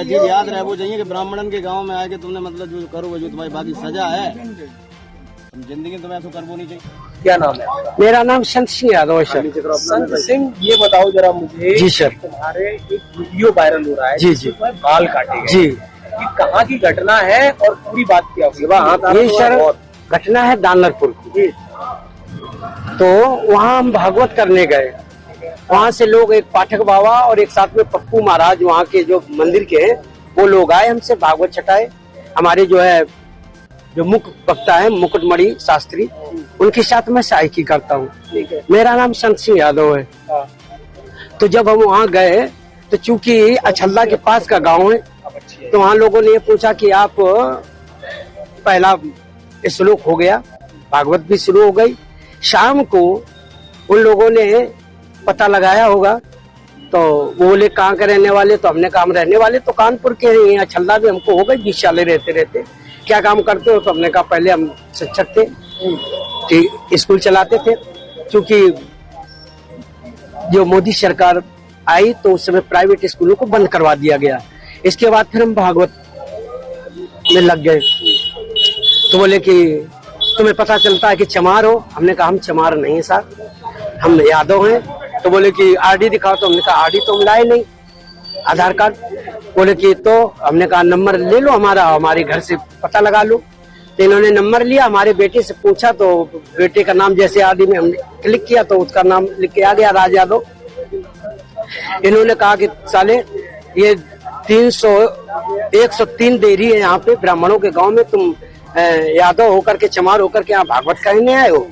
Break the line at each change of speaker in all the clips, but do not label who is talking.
चीज याद रहे वो चाहिए कि ब्राह्मणन के गांव में आके तुमने मतलब जो करो जो तुम्हारी बाकी सजा है जिंदगी में तुम्हें ऐसा करना नहीं चाहिए।
क्या नाम है?
मेरा नाम संत सिंह यादव है सर।
संत सिंह, ये बताओ जरा मुझे।
जी सर।
तुम्हारे एक वीडियो वायरल हो रहा है
जी जी,
बाल काटे गए।
जी,
ये कहाँ की घटना है और पूरी बात क्या हुई?
ये सर घटना है दानरपुर की। तो वहाँ हम भागवत करने गए, वहाँ से लोग एक पाठक बाबा और एक साथ में पप्पू महाराज वहाँ के जो मंदिर के हैं वो लोग आए, हमसे भागवत छटाए। हमारे जो है जो मुख्य वक्ता है मुकुटमणि शास्त्री, उनके साथ मैं सहायकी करता हूँ। मेरा नाम संत सिंह यादव है। तो जब हम वहाँ गए तो चूंकि अछल्ला के पास का गांव है, तो वहाँ लोगों ने ये पूछा कि आप पहला श्लोक हो गया, भागवत भी शुरू हो गई। शाम को उन लोगों ने पता लगाया होगा, तो वो बोले कहाँ के रहने वाले? तो हमने कहा हम रहने वाले तो कानपुर के हैं। अछल्ला भी हमको हो गई 20 साल रहते रहते। क्या काम करते हो? तो हमने कहा पहले हम शिक्षक थे, स्कूल चलाते थे। क्योंकि जो मोदी सरकार आई तो उस समय प्राइवेट स्कूलों को बंद करवा दिया गया। इसके बाद फिर हम भागवत में लग गए। तो बोले कि तुम्हें पता चलता है कि चमार हो? हमने कहा हम चमार नहीं है साहब, हम यादव हैं। तो बोले कि आरडी दिखाओ। तो हमने कहा आरडी तो हम लाए नहीं, आधार कार्ड। बोले कि तो हमने कहा नंबर ले लो हमारा, हमारे घर से पता लगा लो। तो इन्होंने नंबर लिया, हमारे बेटे से पूछा तो बेटे का नाम जैसे आरडी में हमने क्लिक किया तो उसका नाम लिख के आ गया राज यादव। इन्होंने कहा कि साले ये 103 देरी है यहाँ पे ब्राह्मणों के गांव में, तुम यादव होकर के चमार होकर के यहाँ भागवत कहने आए हो।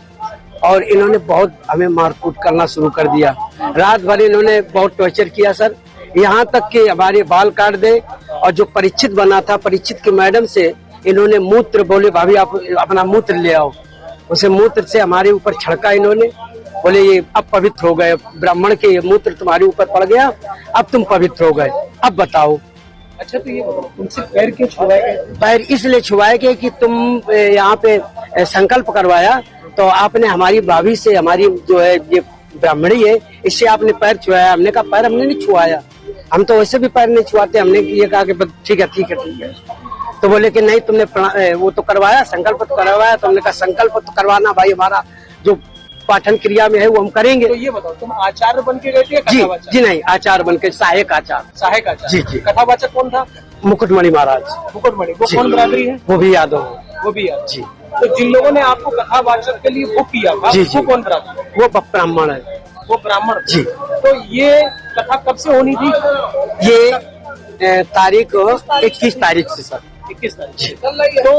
और इन्होंने बहुत हमें मारकूट करना शुरू कर दिया। रात भर इन्होंने बहुत टॉर्चर किया सर, यहाँ तक कि हमारे बाल काट दे। और जो परीक्षित बना था, परीक्षित की मैडम से इन्होंने मूत्र, बोले भाभी आप अपना मूत्र ले आओ। उसे मूत्र से हमारे ऊपर छड़का इन्होंने। बोले ये अब पवित्र हो गए, ब्राह्मण के ये मूत्र तुम्हारे ऊपर पड़ गया, अब तुम पवित्र हो गए, अब बताओ।
अच्छा, तो ये तुमसे पैर क्यों छुआए गए?
पैर इसलिए छुआए गए कि तुम यहाँ पे संकल्प करवाया, तो आपने हमारी भाभी से, हमारी जो है ये ब्राह्मणी है, इससे आपने पैर छुआया। हमने कहा पैर हमने नहीं छुआया, हम तो वैसे भी पैर नहीं छुआते। हमने ये कहा कि ठीक है ठीक है ठीक है। तो बोले कि नहीं तुमने वो तो करवाया, संकल्प तो करवाया। तो हमने कहा संकल्प तो करवाना भाई, हमारा जो पाठन क्रिया में है वो हम करेंगे।
तो ये बताओ, तुम आचार्य बन के गए थे?
जी नहीं, आचार्य बन के, सहायक आचार्य।
सहायक आचार्य?
जी जी।
कथावाचक कौन था?
मुकुटमणि महाराज।
मुकुटमणि, वो कौन बरादरी है?
वो भी यादव।
वो भी यादव
जी।
तो जिन लोगों ने आपको कथावाचक के लिए बुक किया था, वो कौन बरादरी?
वो ब्राह्मण है।
वो ब्राह्मण
जी।
तो ये कथा कब से होनी थी?
ये तारीख 21 तारीख से सर।
21 तारीख। तो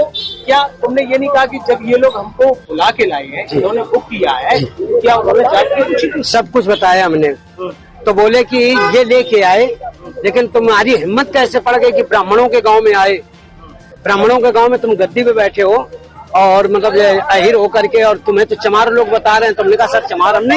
क्या तुमने ये नहीं कहा कि जब ये लोग हमको बुला के लाए हैं, इन्होंने बुक किया है, क्या उन्होंने जाके कुछ?
सब कुछ बताया हमने। तो बोले कि ये लेके आए, लेकिन तुम्हारी हिम्मत कैसे पड़ गई कि ब्राह्मणों के गांव में आए? ब्राह्मणों के गांव में तुम गद्दी पे बैठे हो और मतलब अहिर होकर के, और तुम्हें तो चमार लोग बता रहे हैं। तुमने कहा सर चमार हम नहीं,